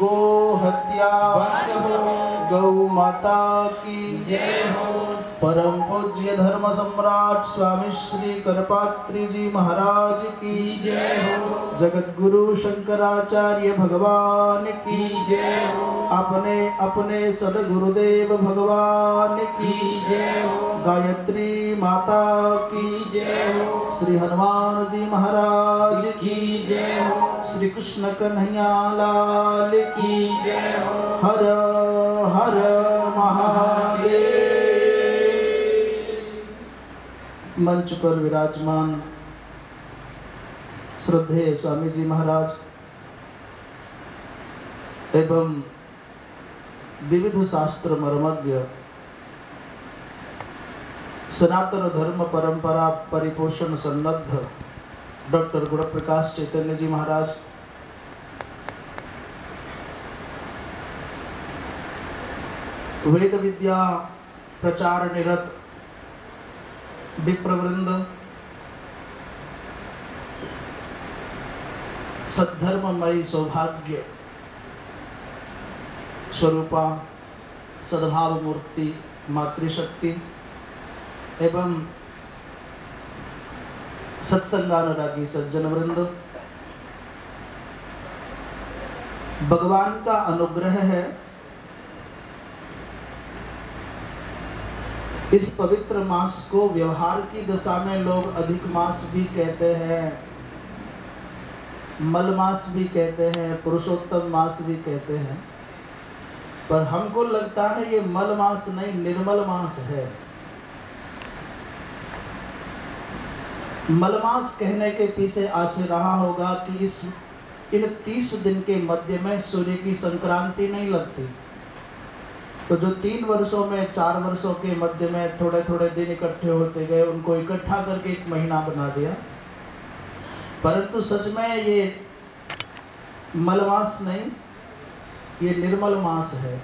गो हत्या गौ माता की जय हो। परम पूज्य धर्म सम्राट स्वामी श्री करपात्री जी महाराज की जय हो। जगत गुरु शंकराचार्य भगवान की जय हो। अपने अपने सदगुरुदेव भगवान की जय हो। गायत्री माता की जय हो। श्री हनुमान जी महाराज की जय हो। श्री कृष्ण कन्हैया लाल की जय हो। हर हर महादेव। मंच पर विराजमान श्रद्धेय स्वामी जी महाराज एवं विविध शास्त्र मर्मज्ञ सनातन धर्म परंपरा परिपोषण सन्नद्ध डॉक्टर गुणप्रकाश चैतन्य जी महाराज, वेद विद्या प्रचार निरत विप्रवृंद, सद्धर्ममयी सौभाग्य स्वरूपा सद्भाव मूर्ति मातृशक्ति एवं सत्संगानुरागी सज्जन वृंद, भगवान का अनुग्रह है इस पवित्र मास को व्यवहार की दशा में लोग अधिक मास भी कहते हैं, मल मास भी कहते हैं, पुरुषोत्तम मास भी कहते हैं, पर हमको लगता है ये मल मास नहीं निर्मल मास है। मलमास कहने के पीछे आशय रहा होगा कि इन 30 दिन के मध्य में सूर्य की संक्रांति नहीं लगती, तो जो 3 वर्षों में 4 वर्षों के मध्य में थोड़े थोड़े दिन इकट्ठे होते गए उनको इकट्ठा करके एक महीना बना दिया। परंतु सच में ये मलमास नहीं, ये निर्मल मास है,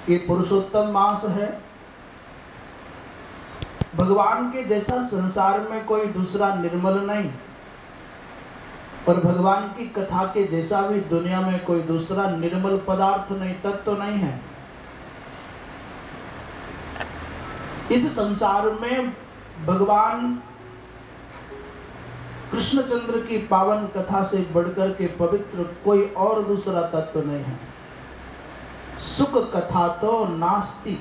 ये पुरुषोत्तम मास है। भगवान के जैसा संसार में कोई दूसरा निर्मल नहीं और भगवान की कथा के जैसा भी दुनिया में कोई दूसरा निर्मल पदार्थ नहीं, तत्व नहीं है। इस संसार में भगवान कृष्णचंद्र की पावन कथा से बढ़कर के पवित्र कोई और दूसरा तत्व नहीं है। सुख कथा तो नास्ति।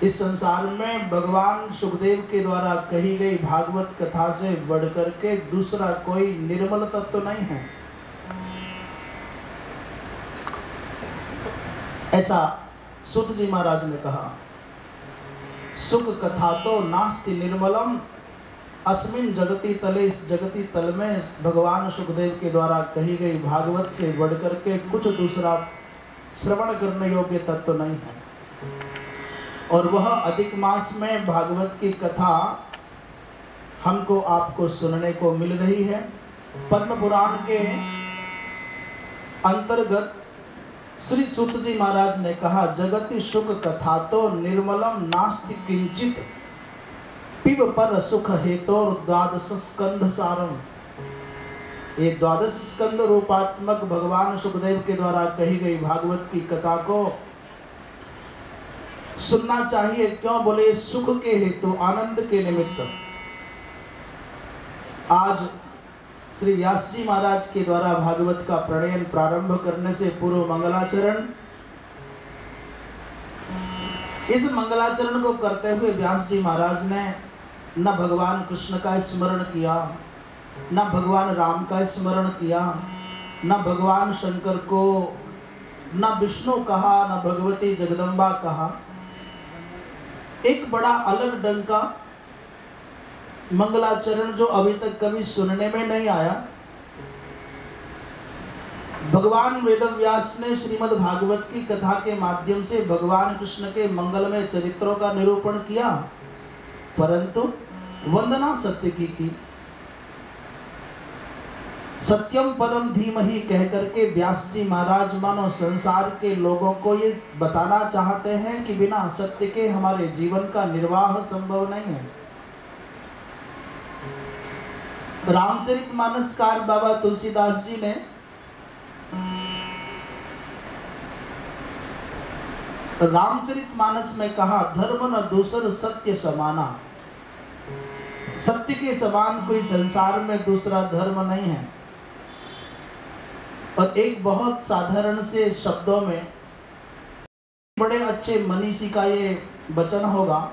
इस संसार में भगवान सुखदेव के द्वारा कही गई भागवत कथा से बढ़कर के दूसरा कोई निर्मल तत्व नहीं है। ऐसा सूत जी महाराज ने कहा, सुख कथा तो नास्ति निर्मलम अस्मिन जगती तले। इस जगती तल में भगवान सुखदेव के द्वारा कही गई भागवत से बढ़कर के कुछ दूसरा श्रवण करने योग्य तत्व नहीं है। और वह अधिक मास में भागवत की कथा हमको आपको सुनने को मिल रही है। पद्म पुराण के अंतर्गत श्री सूत जी महाराज ने कहा, जगति सुख कथा तो निर्मलम नास्ति किंचित पिब पर सुख हेतोर द्वादश स्कंध सारम। ये द्वादश स्कंद रूपात्मक भगवान सुखदेव के द्वारा कही गई भागवत की कथा को सुनना चाहिए। क्यों बोले? सुख के हेतु, आनंद के निमित्त। आज श्री व्यास जी महाराज के द्वारा भागवत का प्रणयन प्रारंभ करने से पूर्व मंगलाचरण, इस मंगलाचरण को करते हुए व्यास जी महाराज ने न भगवान कृष्ण का स्मरण किया, न भगवान राम का स्मरण किया, न भगवान शंकर को, न विष्णु कहा, न भगवती जगदम्बा कहा। एक बड़ा अलग ढंग का मंगलाचरण जो अभी तक कभी सुनने में नहीं आया। भगवान वेदव्यास ने श्रीमद् भागवत की कथा के माध्यम से भगवान कृष्ण के मंगलमय चरित्रों का निरूपण किया, परंतु वंदना सत्य की। सत्यम परम धीमहि कह करके व्यास जी महाराज मानो संसार के लोगों को ये बताना चाहते हैं कि बिना सत्य के हमारे जीवन का निर्वाह संभव नहीं है। रामचरितमानसकार बाबा तुलसीदास जी ने रामचरितमानस में कहा, धर्म न दूसर सत्य समाना। सत्य के समान कोई संसार में दूसरा धर्म नहीं है। और एक बहुत साधारण से शब्दों में बड़े अच्छे मनीषी का ये वचन होगा।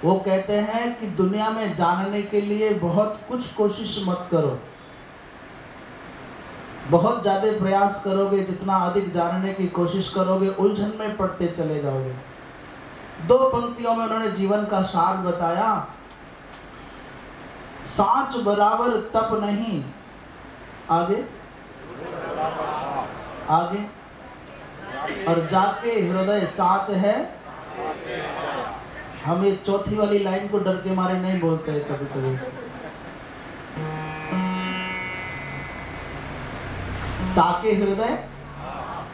वो कहते हैं कि दुनिया में जानने के लिए बहुत कुछ कोशिश मत करो, बहुत ज्यादा प्रयास करोगे, जितना अधिक जानने की कोशिश करोगे उलझन में पड़ते चले जाओगे। दो पंक्तियों में उन्होंने जीवन का सार बताया। साच बराबर तप नहीं, आगे आगे, और जाके हृदय साच है। हम ये चौथी वाली लाइन को डर के मारे नहीं बोलते हैं कभी कभी। ताके हृदय,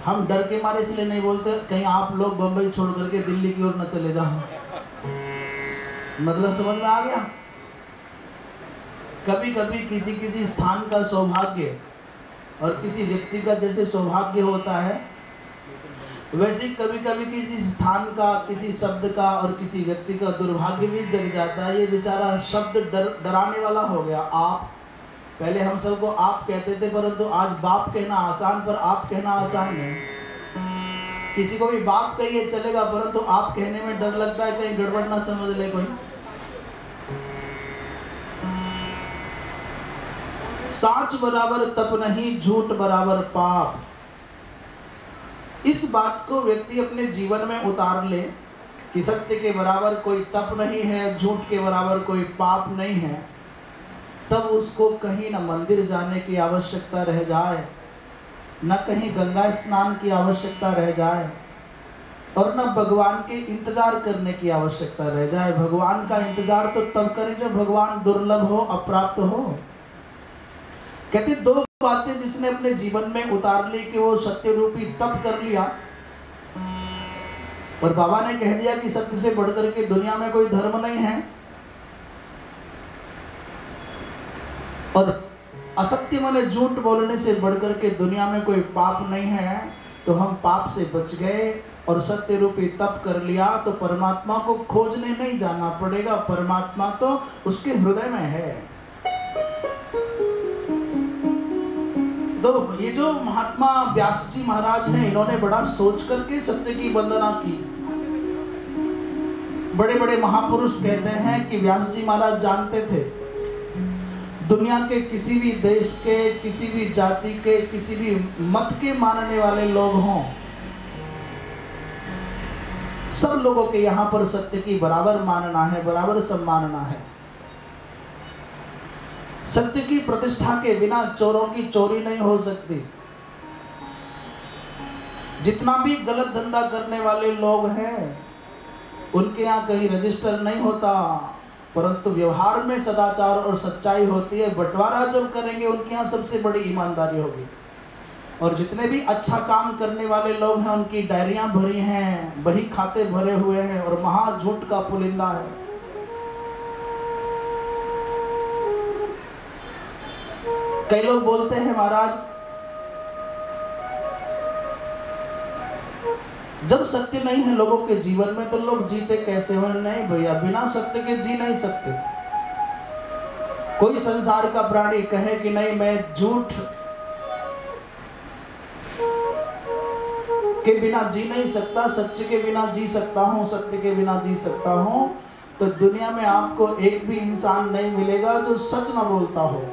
हम डर के मारे इसलिए नहीं बोलते कहीं आप लोग बंबई छोड़ करके दिल्ली की ओर न चले जाओ। मतलब समझ में आ गया। कभी कभी किसी किसी स्थान का सौभाग्य और किसी व्यक्ति का जैसे सौभाग्य होता है, वैसे कभी कभी किसी स्थान का, किसी शब्द का और किसी व्यक्ति का दुर्भाग्य भी जग जाता है। ये बेचारा शब्द डराने वाला हो गया। आप, पहले हम सबको आप कहते थे, परंतु आज बाप कहना आसान, पर आप कहना आसान नहीं। किसी को भी बाप कहिए चलेगा, परंतु आप कहने में डर लगता है कहीं गड़बड़ ना समझ ले कोई। साच बराबर तप नहीं, झूठ बराबर पाप। इस बात को व्यक्ति अपने जीवन में उतार ले कि सत्य के बराबर कोई तप नहीं है, झूठ के बराबर कोई पाप नहीं है, तब उसको कहीं न मंदिर जाने की आवश्यकता रह जाए, न कहीं गंगा स्नान की आवश्यकता रह जाए, और न भगवान के इंतजार करने की आवश्यकता रह जाए। भगवान का इंतजार तो तब करें जब भगवान दुर्लभ हो, अप्राप्त हो। कहते दो बातें जिसने अपने जीवन में उतार ली कि वो सत्य रूपी तप कर लिया, और बाबा ने कह दिया कि सत्य से बढ़कर के दुनिया में कोई धर्म नहीं है, और असत्य माने झूठ बोलने से बढ़कर के दुनिया में कोई पाप नहीं है, तो हम पाप से बच गए और सत्य रूपी तप कर लिया। तो परमात्मा को खोजने नहीं जाना पड़ेगा, परमात्मा तो उसके हृदय में है। तो ये जो महात्मा व्यास जी महाराज हैं, इन्होंने बड़ा सोच करके सत्य की वंदना की। बड़े बड़े महापुरुष कहते हैं कि व्यास जी महाराज जानते थे दुनिया के किसी भी देश के, किसी भी जाति के, किसी भी मत के मानने वाले लोग हों, सब लोगों के यहाँ पर सत्य की बराबर मानना है, बराबर सम्मानना है। सत्य की प्रतिष्ठा के बिना चोरों की चोरी नहीं हो सकती। जितना भी गलत धंधा करने वाले लोग हैं, उनके यहाँ कहीं रजिस्टर नहीं होता, परंतु व्यवहार में सदाचार और सच्चाई होती है। बंटवारा जब करेंगे उनके यहाँ सबसे बड़ी ईमानदारी होगी। और जितने भी अच्छा काम करने वाले लोग हैं, उनकी डायरियां भरी हैं, बही खाते भरे हुए हैं, और महा झूठ का पुलिंदा है। कई लोग बोलते हैं महाराज, जब सत्य नहीं है लोगों के जीवन में तो लोग जीते कैसे हो? नहीं भैया, बिना सत्य के जी नहीं सकते। कोई संसार का प्राणी कहे कि नहीं मैं झूठ के बिना जी नहीं सकता, सत्य के बिना जी सकता हूँ, सत्य के बिना जी सकता हूँ, तो दुनिया में आपको एक भी इंसान नहीं मिलेगा जो सच ना बोलता हो।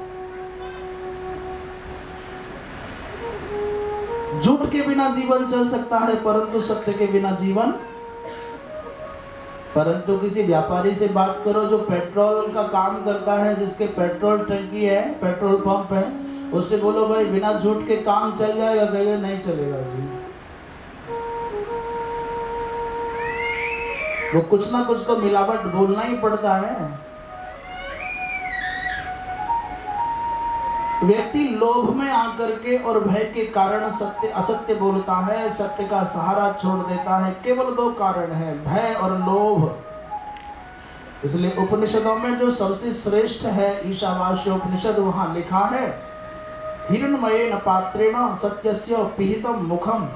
झूठ के बिना जीवन चल सकता है, परंतु सत्य के बिना जीवन। परंतु किसी व्यापारी से बात करो जो पेट्रोल का काम करता है, जिसके पेट्रोल टंकी है, पेट्रोल पंप है, उससे बोलो भाई बिना झूठ के काम चल जाएगा? कहेगा नहीं चलेगा जी। वो कुछ ना कुछ तो मिलावट बोलना ही पड़ता है। व्यक्ति लोभ में आकर के और भय के कारण सत्य असत्य बोलता है, सत्य का सहारा छोड़ देता है। केवल दो कारण है, भय और लोभ। इसलिए उपनिषदों में जो सबसे श्रेष्ठ है ईशावास्य उपनिषद, वहां लिखा है हिरण्मयेन पात्रेण सत्यस्य पिहितम मुखम।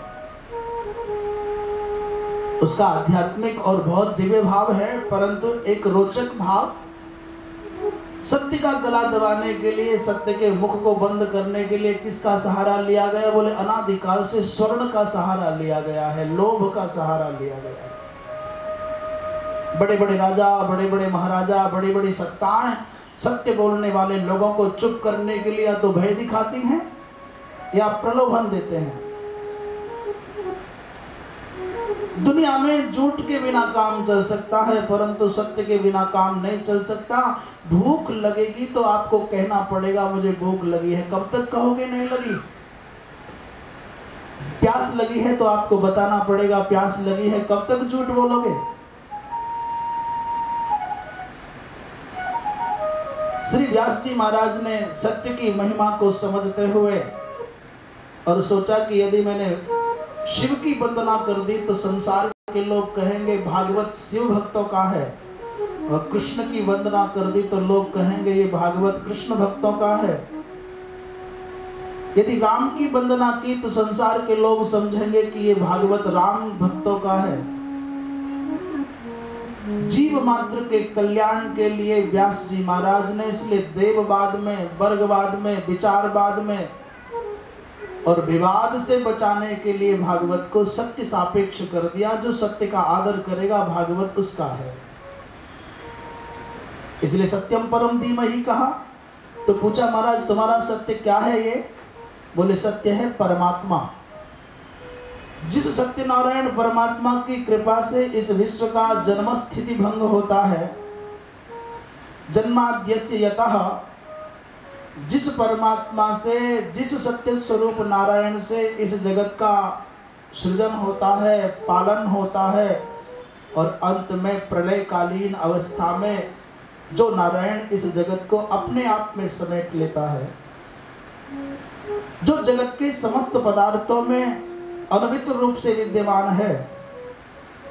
उसका आध्यात्मिक और बहुत दिव्य भाव है, परंतु एक रोचक भाव, सत्य का गला दबाने के लिए, सत्य के मुख को बंद करने के लिए किसका सहारा लिया गया? बोले अनादिकाल से स्वर्ण का सहारा लिया गया है, लोभ का सहारा लिया गया है। बड़े बड़े राजा, बड़े बड़े महाराजा, बड़ी बड़ी सत्ताएं सत्य बोलने वाले लोगों को चुप करने के लिए या तो भय दिखाती हैं या प्रलोभन देते हैं। दुनिया में झूठ के बिना काम चल सकता है, परंतु सत्य के बिना काम नहीं चल सकता। भूख लगेगी तो आपको कहना पड़ेगा मुझे भूख लगी है, कब तक कहोगे नहीं लगी? प्यास लगी है तो आपको बताना पड़ेगा प्यास लगी है, कब तक झूठ बोलोगे? श्री व्यास जी महाराज ने सत्य की महिमा को समझते हुए और सोचा कि यदि मैंने शिव की वंदना कर दी तो संसार के लोग कहेंगे भागवत शिव भक्तों का है, और कृष्ण की वंदना कर दी तो लोग कहेंगे ये भागवत कृष्ण भक्तों का है। यदि राम की वंदना की तो संसार के लोग समझेंगे कि ये भागवत राम भक्तों का है। जीव मात्र के कल्याण के लिए व्यास जी महाराज ने इसलिए देववाद में, वर्गवाद में, विचारवाद में और विवाद से बचाने के लिए भागवत को सत्य सापेक्ष कर दिया। जो सत्य का आदर करेगा भागवत उसका है। इसलिए सत्यम परम धीमहि कहा। तो पूछा महाराज तुम्हारा सत्य क्या है? ये बोले सत्य है परमात्मा। जिस सत्यनारायण परमात्मा की कृपा से इस विश्व का जन्म स्थिति भंग होता है, जन्माद्यस्य यतः, जिस परमात्मा से, जिस सत्य स्वरूप नारायण से इस जगत का सृजन होता है, पालन होता है, और अंत में प्रलयकालीन अवस्था में जो नारायण इस जगत को अपने आप में समेट लेता है, जो जगत के समस्त पदार्थों में अद्वित रूप से विद्यमान है,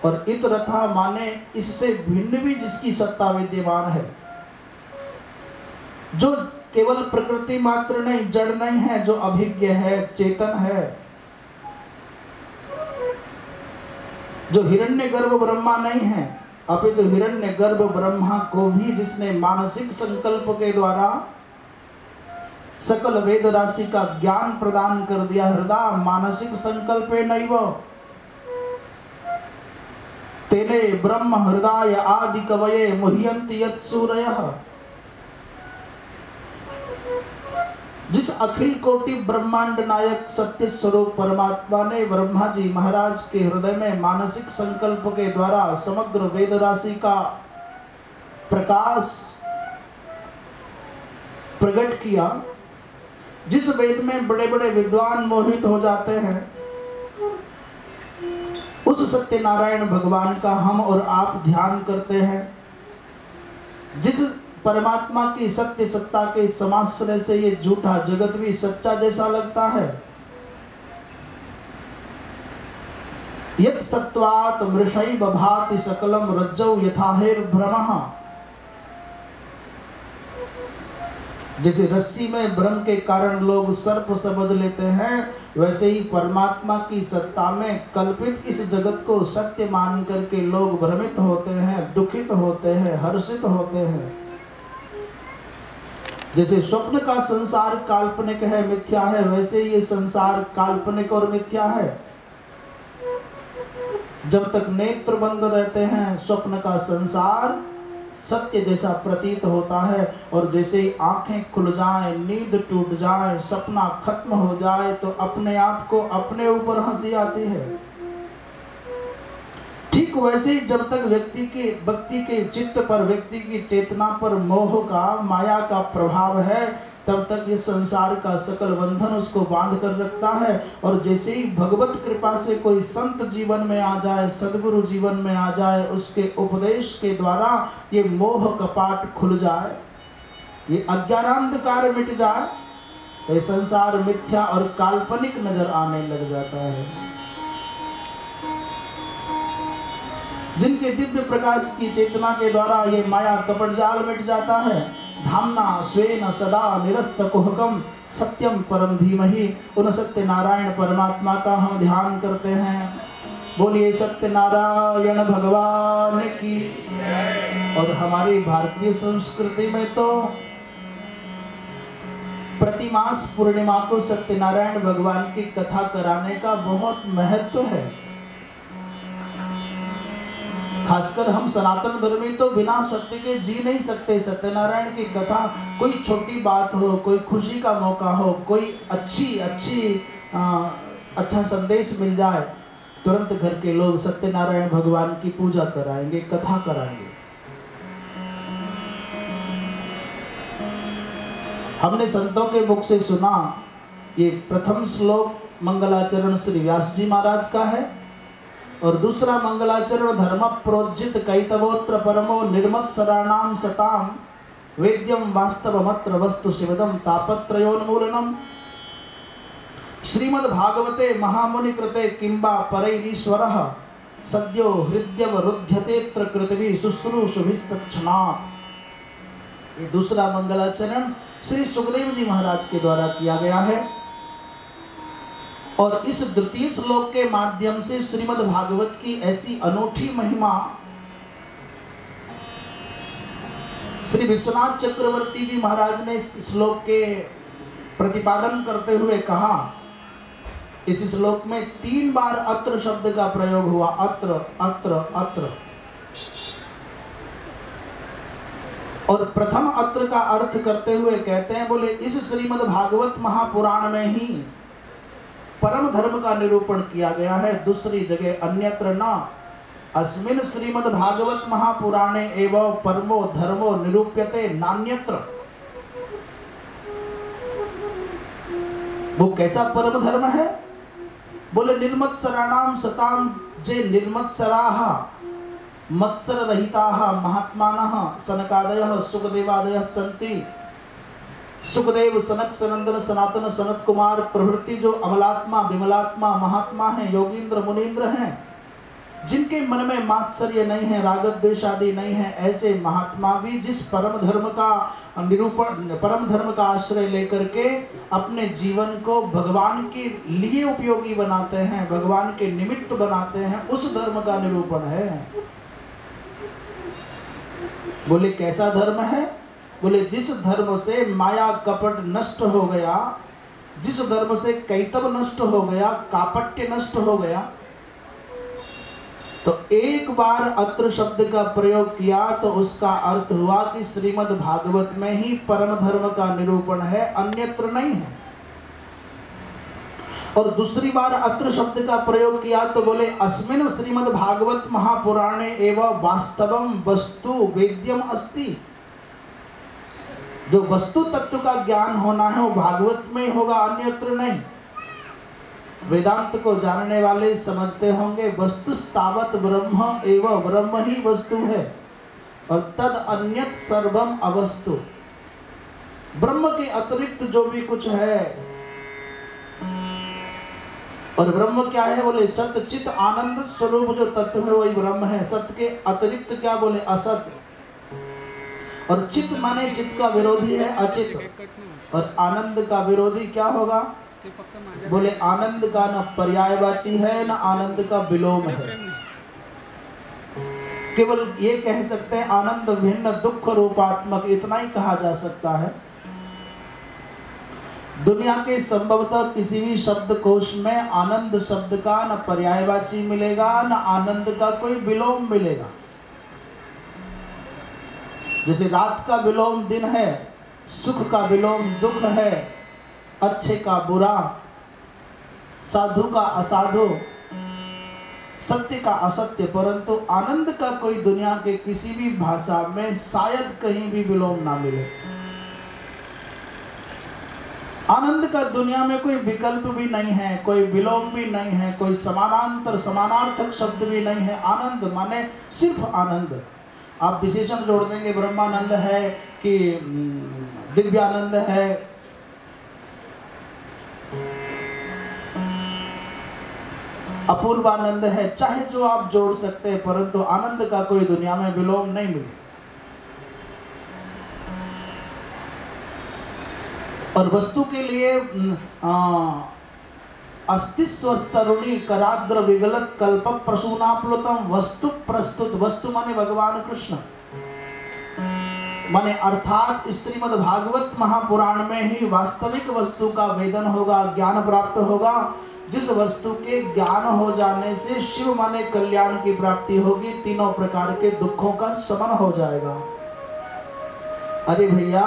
और इतरथा माने इससे भिन्न भी जिसकी सत्ता विद्यमान है, जो केवल प्रकृति मात्र नहीं, जड़ नहीं है, जो अभिज्ञ है, चेतन है, जो हिरण्यगर्भ ब्रह्मा नहीं है, अपितु हिरण्यगर्भ ब्रह्मा को भी जिसने मानसिक संकल्प के द्वारा सकल वेद राशि का ज्ञान प्रदान कर दिया। हृदय मानसिक संकल्पे नैव तेने ब्रह्म हृदय आदि कवये मुह्यन्ति यत् सूरयः। जिस अखिल कोटि ब्रह्मांड नायक सत्य स्वरूप परमात्मा ने ब्रह्मा जी महाराज के हृदय में मानसिक संकल्प के द्वारा समग्र वेद राशि का प्रकाश प्रकट किया, जिस वेद में बड़े बड़े विद्वान मोहित हो जाते हैं, उस सत्यनारायण भगवान का हम और आप ध्यान करते हैं। जिस परमात्मा की सत्य सत्ता के समाश्रय से ये झूठा जगत भी सच्चा जैसा लगता है। यत् सत्वात् मृषैव भाति सकलम रज्जौ यथाहिर्भ्रमः। जैसे रस्सी में भ्रम के कारण लोग सर्प समझ लेते हैं, वैसे ही परमात्मा की सत्ता में कल्पित इस जगत को सत्य मान करके लोग भ्रमित होते हैं, दुखित होते हैं, हर्षित होते हैं। जैसे स्वप्न का संसार काल्पनिक है, मिथ्या है, वैसे ये संसार काल्पनिक और मिथ्या है। जब तक नेत्र बंद रहते हैं स्वप्न का संसार सत्य जैसा प्रतीत होता है, और जैसे ही आंखें खुल जाएं, नींद टूट जाए, सपना खत्म हो जाए तो अपने आप को अपने ऊपर हंसी आती है। ठीक वैसे ही जब तक व्यक्ति के चित्त पर, व्यक्ति की चेतना पर मोह का, माया का प्रभाव है, तब तक ये संसार का सकल बंधन उसको बांध कर रखता है। और जैसे ही भगवत कृपा से कोई संत जीवन में आ जाए, सदगुरु जीवन में आ जाए, उसके उपदेश के द्वारा ये मोह कपाट खुल जाए, ये अज्ञानांधकार मिट जाए, तो ये संसार मिथ्या और काल्पनिक नजर आने लग जाता है। जिनके दिव्य प्रकाश की चेतना के द्वारा ये माया कपट जाल मिट जाता है। धामना स्वेन सदा निरस्त कुहकम सत्यम परम धीमहि। उन सत्य नारायण परमात्मा का हम ध्यान करते हैं। बोलिए सत्य नारायण भगवान की। और हमारी भारतीय संस्कृति में तो प्रतिमास पूर्णिमा को सत्यनारायण भगवान की कथा कराने का बहुत महत्व है। खासकर हम सनातन धर्मी तो बिना सत्य के जी नहीं सकते। सत्यनारायण की कथा कोई छोटी बात हो, कोई खुशी का मौका हो, कोई अच्छा संदेश मिल जाए, तुरंत घर के लोग सत्यनारायण भगवान की पूजा कराएंगे, कथा कराएंगे। हमने संतों के मुख से सुना, ये प्रथम श्लोक मंगलाचरण श्री व्यास जी महाराज का है और दूसरा मंगलाचरण धर्म प्रोज्जित कैतवोत्र परमो निर्मत्सराणाम सताम वेद्यम वास्तवमत्र वस्तु शिवदम तापत्रयोन्मूलनम। श्रीमद् भागवते महामुनि कृते किंबा परैरीश्वरः सद्यो हृद्यवरुध्यतेत्र कृतवि शुश्रूषुभिस्तत्क्षणात्। ये दूसरा मंगलाचरण श्री सुखदेव जी महाराज के द्वारा किया गया है और इस द्वितीय श्लोक के माध्यम से श्रीमद् भागवत की ऐसी अनूठी महिमा श्री विश्वनाथ चक्रवर्ती जी महाराज ने इस श्लोक के प्रतिपादन करते हुए कहा। इस श्लोक में 3 बार अत्र शब्द का प्रयोग हुआ, अत्र अत्र अत्र। और प्रथम अत्र का अर्थ करते हुए कहते हैं, बोले इस श्रीमद् भागवत महापुराण में ही परम धर्म का निरूपण किया गया है, दूसरी जगह अन्यत्र न। अस्मिन् श्रीमद् भागवत महापुराणे एवं परमो धर्मो निरूप्यते नान्यत्र। वो कैसा परम धर्म है? बोले निर्मत्सराणाम सताम जे निर्मत्सराः मत्सर रहिताः महात्मानः सनकादयः सुखदेवादयः सन्ति। सुखदेव, सनक, सनंदन, सनातन, सनत कुमार प्रभृति जो अमलात्मा विमलात्मा महात्मा हैं, योगींद्र मुनीन्द्र हैं, जिनके मन में मात्सर्य नहीं है, राग द्वेष आदि नहीं है, ऐसे महात्मा भी जिस परम धर्म का निरूपण, परम धर्म का आश्रय लेकर के अपने जीवन को भगवान के लिए उपयोगी बनाते हैं, भगवान के निमित्त बनाते हैं, उस धर्म का निरूपण है। बोले कैसा धर्म है? बोले जिस धर्म से माया कपट नष्ट हो गया, जिस धर्म से कैतव नष्ट हो गया, कापट्य नष्ट हो गया। तो एक बार अत्र शब्द का प्रयोग किया तो उसका अर्थ हुआ कि श्रीमद् भागवत में ही परम धर्म का निरूपण है, अन्यत्र नहीं है। और दूसरी बार अत्र शब्द का प्रयोग किया तो बोले अस्मिन् श्रीमद् भागवत महापुराणे एवं वास्तवम वस्तु वेद्यम अस्ति। जो वस्तु तत्व का ज्ञान होना है वो भागवत में होगा, अन्यत्र नहीं। वेदांत को जानने वाले समझते होंगे वस्तुस्तावत् ब्रह्म एवं ब्रह्म ही वस्तु है और तद अन्यत् सर्वम अवस्तु। ब्रह्म के अतिरिक्त जो भी कुछ है, और ब्रह्म क्या है? बोले सत्य चित आनंद स्वरूप जो तत्व है वही ब्रह्म है। सत्य के अतिरिक्त क्या? बोले असत्य। और चित माने चित का विरोधी है अचित, और आनंद का विरोधी क्या होगा? बोले आनंद का न पर्यायवाची है न आनंद का विलोम है। केवल ये कह सकते हैं आनंद भिन्न दुख रूपात्मक, इतना ही कहा जा सकता है। दुनिया के संभवतः किसी भी शब्दकोश में आनंद शब्द का न पर्यायवाची मिलेगा न आनंद का कोई विलोम मिलेगा। जैसे रात का विलोम दिन है, सुख का विलोम दुख है, अच्छे का बुरा, साधु का असाधु, सत्य का असत्य, परंतु आनंद का कोई दुनिया के किसी भी भाषा में शायद कहीं भी विलोम ना मिले। आनंद का दुनिया में कोई विकल्प भी नहीं है, कोई विलोम भी नहीं है, कोई समानांतर समानार्थक शब्द भी नहीं है। आनंद माने सिर्फ आनंद। आप विशेषण जोड़ देंगे, ब्रह्मानंद है कि दिव्यानंद है, अपूर्व आनंद है, चाहे जो आप जोड़ सकते हैं, परंतु आनंद का कोई दुनिया में विलोम नहीं मिले। और वस्तु के लिए अस्तिस्वस्तरुणी कराग्र विगलत कल्प प्रसूनाप्लुतम वस्तु प्रस्तुत। वस्तु माने भगवान कृष्ण, माने अर्थात श्रीमद् भागवत महापुराण में ही वास्तविक वस्तु का वेदन होगा, ज्ञान प्राप्त होगा, जिस वस्तु के ज्ञान हो जाने से शिव माने कल्याण की प्राप्ति होगी, तीनों प्रकार के दुखों का शमन हो जाएगा। अरे भैया,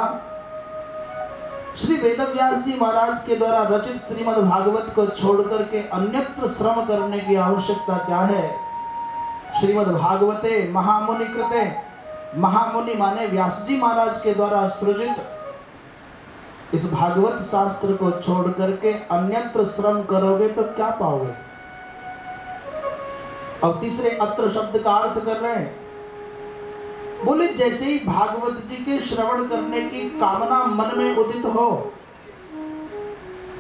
श्री वेदव्यास जी महाराज के द्वारा रचित श्रीमद् भागवत को छोड़कर के अन्यत्र श्रम करने की आवश्यकता क्या है? श्रीमद् भागवते महामुनि कृते, महामुनि माने व्यास जी महाराज के द्वारा सृजित इस भागवत शास्त्र को छोड़ करके अन्यत्र श्रम करोगे तो क्या पाओगे? अब तीसरे अत्र शब्द का अर्थ कर रहे हैं, बोले जैसे ही भागवत जी के श्रवण करने की कामना मन में उदित हो,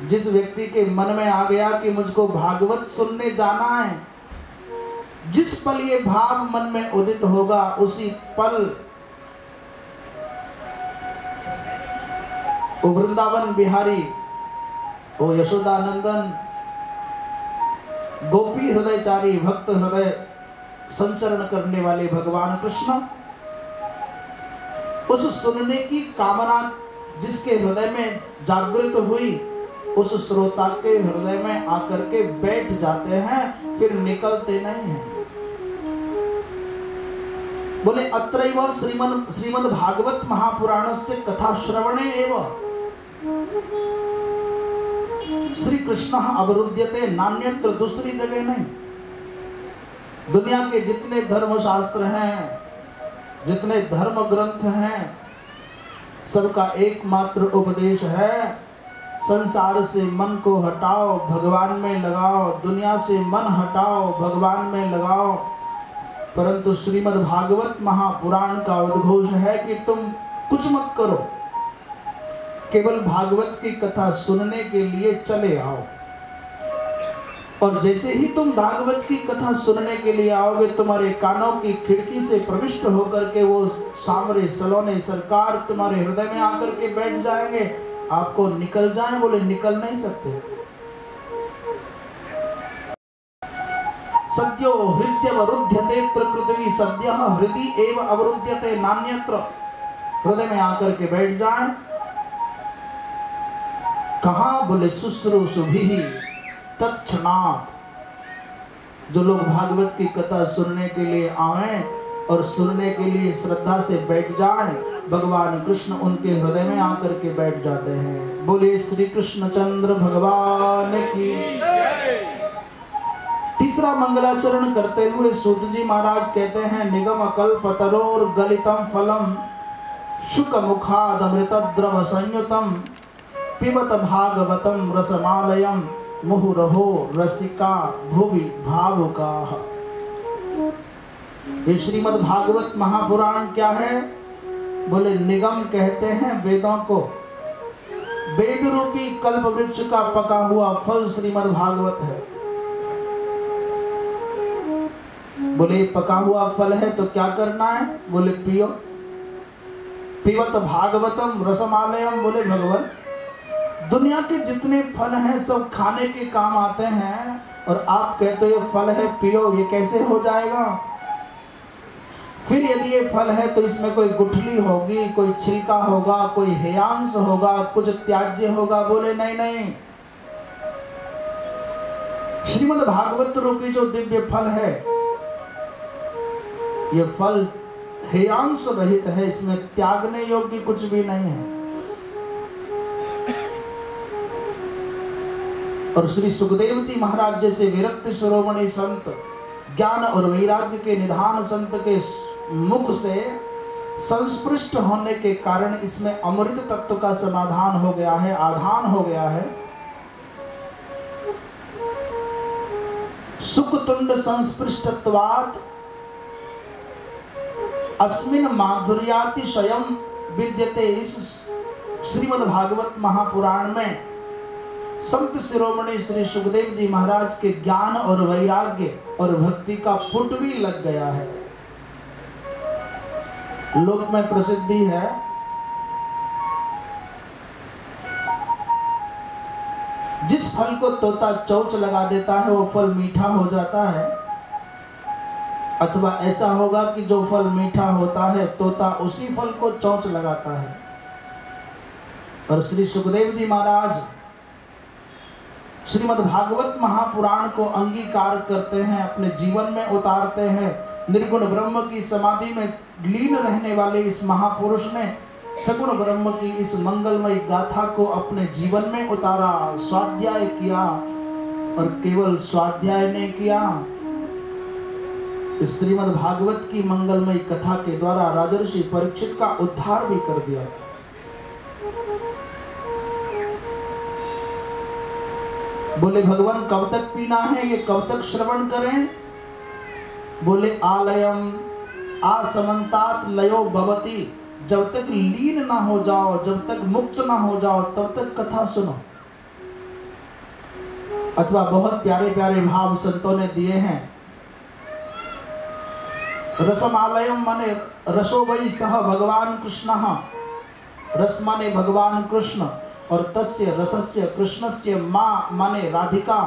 जिस व्यक्ति के मन में आ गया कि मुझको भागवत सुनने जाना है, जिस पल ये भाव मन में उदित होगा उसी पल ओ वृंदावन बिहारी, ओ यशोदानंदन, गोपी हृदयचारी, भक्त हृदय संचरण करने वाले भगवान कृष्ण, उस सुनने की कामना जिसके हृदय में जागृत हुई, उस श्रोता के हृदय में आकर के बैठ जाते हैं, फिर निकलते नहीं हैं। बोले अत्रैव श्रीमद् भागवत महापुराणस्य कथा श्रवणे एव श्री कृष्ण अवरुध्यते, नान्यत्र, दूसरी जगह नहीं। दुनिया के जितने धर्म शास्त्र हैं, जितने धर्म ग्रंथ हैं, सबका एकमात्र उपदेश है, संसार से मन को हटाओ, भगवान में लगाओ, दुनिया से मन हटाओ, भगवान में लगाओ। परंतु श्रीमद् भागवत महापुराण का उद्घोष है कि तुम कुछ मत करो, केवल भागवत की कथा सुनने के लिए चले आओ। और जैसे ही तुम भागवत की कथा सुनने के लिए आओगे, तुम्हारे कानों की खिड़की से प्रविष्ट होकर के वो सांवरे सलोने सरकार तुम्हारे हृदय में आकर के बैठ जाएंगे। आपको निकल जाएं, बोले निकल नहीं सकते। सद्यो हृदयवरुध्यते पृथ्वी सद्यः हृदि एव अवरुध्यते नान्यत्र। हृदय में आकर के बैठ जाएं। कहाँ? बोले शुश्रूषुभिः तत्क्षणात्। जो लोग भागवत की कथा सुनने के लिए आए और सुनने के लिए श्रद्धा से बैठ जाएं, भगवान कृष्ण उनके हृदय में आकर के बैठ जाते हैं। बोले श्री कृष्ण चंद्र भगवान की। तीसरा मंगलाचरण करते हुए सूत जी महाराज कहते हैं, निगम कल्पतरोर गलितम फलम शुक मुखाद अमृतद्रव संयुतम पिबत भागवतम रसमालयम मुहुरहो रसिका भुवि भावुकाः। ये श्रीमद् भागवत महापुराण क्या है? बोले निगम कहते हैं वेदों को। वेद रूपी कल्प वृक्ष का पका हुआ फल श्रीमद् भागवत है। बोले पका हुआ फल है तो क्या करना है? बोले पियो। पिबत भागवतम रसमालयम। बोले भगवान, दुनिया के जितने फल हैं सब खाने के काम आते हैं, और आप कहते हो फल है पियो, ये कैसे हो जाएगा? फिर यदि ये फल है तो इसमें कोई गुठली होगी, कोई छिलका होगा, कोई हेयांश होगा, कुछ त्याज्य होगा। बोले नहीं नहीं, श्रीमद् भागवत रूपी जो दिव्य फल है, ये फल हेयांश रहित है, इसमें त्यागने योग्य कुछ भी नहीं है। और श्री सुखदेव जी महाराज जैसे विरक्त शिरोमणि संत, ज्ञान और वैराग्य के निधान संत के मुख से संस्पृष्ट होने के कारण इसमें अमृत तत्व का समाधान हो गया है, आधान हो गया है। सुखतुंड संस्पृष्टत्वात् अस्मिन् माधुर्यातिशयम् विद्यते। इस श्रीमद् भागवत महापुराण में संत शिरोमणि श्री सुखदेव जी महाराज के ज्ञान और वैराग्य और भक्ति का पुट भी लग गया है। लोक में प्रसिद्धि है, जिस फल को तोता चोंच लगा देता है वो फल मीठा हो जाता है, अथवा ऐसा होगा कि जो फल मीठा होता है तोता उसी फल को चोंच लगाता है। और श्री सुखदेव जी महाराज श्रीमद् भागवत महापुराण को अंगीकार करते हैं, अपने जीवन में उतारते हैं। निर्गुण ब्रह्म की समाधि में लीन रहने वाले इस महापुरुष ने सगुण ब्रह्म की इस मंगलमय गाथा को अपने जीवन में उतारा, स्वाध्याय किया। और केवल स्वाध्याय नहीं किया, इस श्रीमद् भागवत की मंगलमय कथा के द्वारा राजर्षि परीक्षित का उद्धार भी कर दिया। बोले भगवान कब तक पीना है, ये कब तक श्रवण करें? बोले आलयम आसमंतात लयो भवति, जब तक लीन ना हो जाओ, जब तक मुक्त ना हो जाओ तब तक कथा सुनो। अथवा बहुत प्यारे प्यारे भाव संतों ने दिए हैं। रसमालयम माने रसो वै सह भगवान कृष्ण, रस माने भगवान कृष्ण, और तस्य रसस्य कृष्णस्य माँ माने राधिका।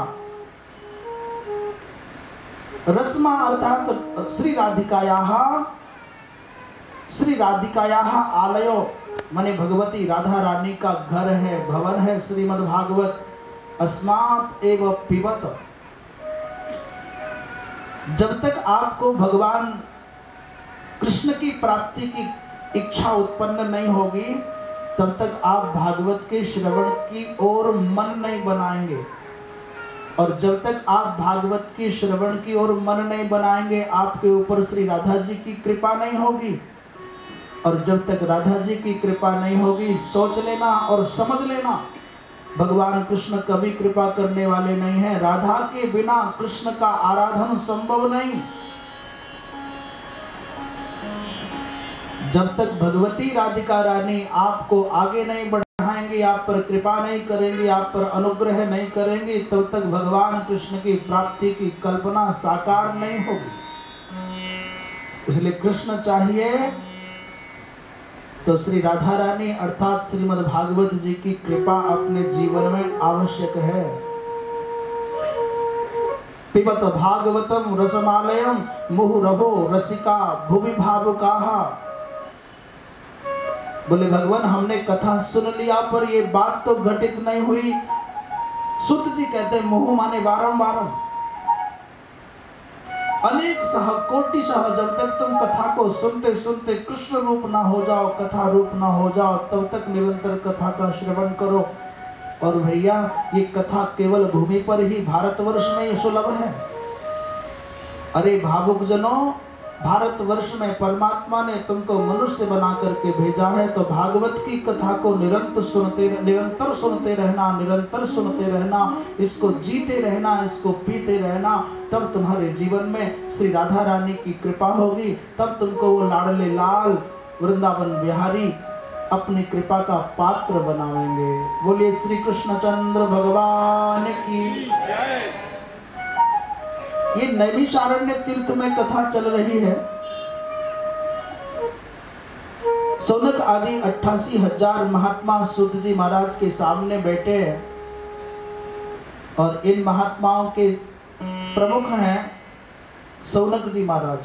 रसमा अर्थात श्री राधिकायाः आलयो माने भगवती राधा रानी का घर है, भवन है श्रीमद् भागवत। अस्मात् एव पिबत, जब तक आपको भगवान कृष्ण की प्राप्ति की इच्छा उत्पन्न नहीं होगी तब तक आप भागवत के श्रवण की ओर मन नहीं बनाएंगे। और जब तक आप भागवत की श्रवण की ओर मन नहीं बनाएंगे आपके ऊपर श्री राधा जी की कृपा नहीं होगी। और जब तक राधा जी की कृपा नहीं होगी, सोच लेना और समझ लेना, भगवान कृष्ण कभी कृपा करने वाले नहीं है। राधा के बिना कृष्ण का आराधन संभव नहीं। जब तक भगवती राधिका रानी आपको आगे नहीं बढ़ाएंगी, आप पर कृपा नहीं करेंगी, आप पर अनुग्रह नहीं करेंगी, तब तक भगवान कृष्ण की प्राप्ति की कल्पना साकार नहीं होगी। इसलिए कृष्ण चाहिए तो श्री राधा रानी अर्थात श्रीमद् भागवत जी की कृपा अपने जीवन में आवश्यक है। पिबत भागवतम रसमालयम मुहुरहो रसिका भुवि भावुकाः। बोले भगवान हमने कथा सुन लिया पर ये बात तो घटित नहीं हुई। सुत जी कहते हैं मुहु माने बारंबार, अनेक सह कोटि सह, जब तक तुम कथा को सुनते सुनते कृष्ण रूप ना हो जाओ, कथा रूप ना हो जाओ, तब तक निरंतर कथा का श्रवण करो। और भैया ये कथा केवल भूमि पर ही भारतवर्ष में सुलभ है। अरे भावुक जनों, भारतवर्ष में परमात्मा ने तुमको मनुष्य बना करके भेजा है तो भागवत की कथा को निरंतर सुनते रहना, इसको जीते रहना, इसको पीते रहना, तब तुम्हारे जीवन में श्री राधा रानी की कृपा होगी। तब तुमको वो लाडले लाल वृंदावन बिहारी अपनी कृपा का पात्र बनावेंगे। बोलिए श्री कृष्णचंद्र भगवान की। ये नैमिषारण्य तीर्थ में कथा चल रही है। सौनक आदि 88,000 महात्मा सूत जी महाराज के सामने बैठे हैं और इन महात्माओं के प्रमुख हैं सौनक जी महाराज।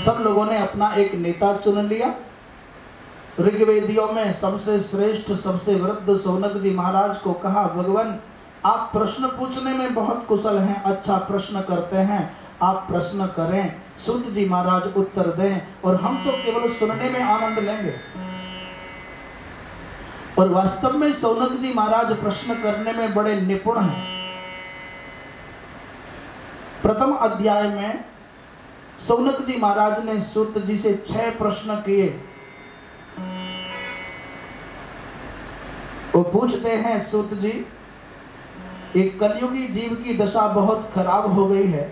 सब लोगों ने अपना एक नेता चुन लिया। ऋग्वेदियों में सबसे श्रेष्ठ सबसे वृद्ध सौनक जी महाराज को कहा, भगवान आप प्रश्न पूछने में बहुत कुशल हैं, अच्छा प्रश्न करते हैं, आप प्रश्न करें, सूत जी महाराज उत्तर दें और हम तो केवल सुनने में आनंद लेंगे। और वास्तव में सौनक जी महाराज प्रश्न करने में बड़े निपुण हैं। प्रथम अध्याय में सौनक जी महाराज ने सूत जी से 6 प्रश्न किए। वो पूछते हैं, सूत जी एक कलयुगी जीव की दशा बहुत खराब हो गई है।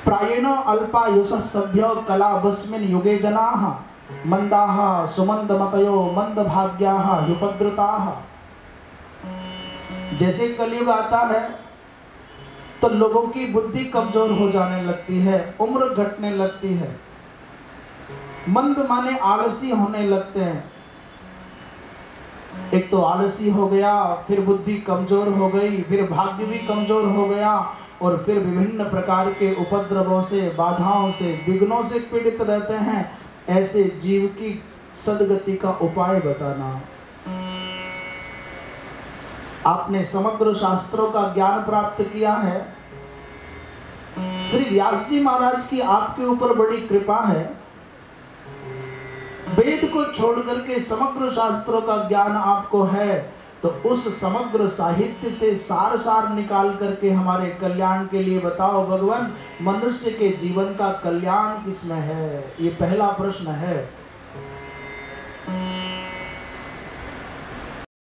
प्रायेणो अल्पायुष सभ्यो कला बस्मिन युगे जनाः मंदाः सुमंदमतयो मंदभाग्याः ह्युपद्रुताः। जैसे कलयुग आता है तो लोगों की बुद्धि कमजोर हो जाने लगती है, उम्र घटने लगती है, मंद माने आलसी होने लगते हैं। एक तो आलसी हो गया, फिर बुद्धि कमजोर हो गई, फिर भाग्य भी कमजोर हो गया, और फिर विभिन्न प्रकार के उपद्रवों से, बाधाओं से, विघ्नों से पीड़ित रहते हैं। ऐसे जीव की सदगति का उपाय बताना। आपने समग्र शास्त्रों का ज्ञान प्राप्त किया है। श्री व्यास जी महाराज की आपके ऊपर बड़ी कृपा है। वेद को छोड़ करके समग्र शास्त्रों का ज्ञान आपको है, तो उस समग्र साहित्य से सार सार निकाल करके हमारे कल्याण के लिए बताओ भगवान, मनुष्य के जीवन का कल्याण किसमें है? ये पहला प्रश्न है।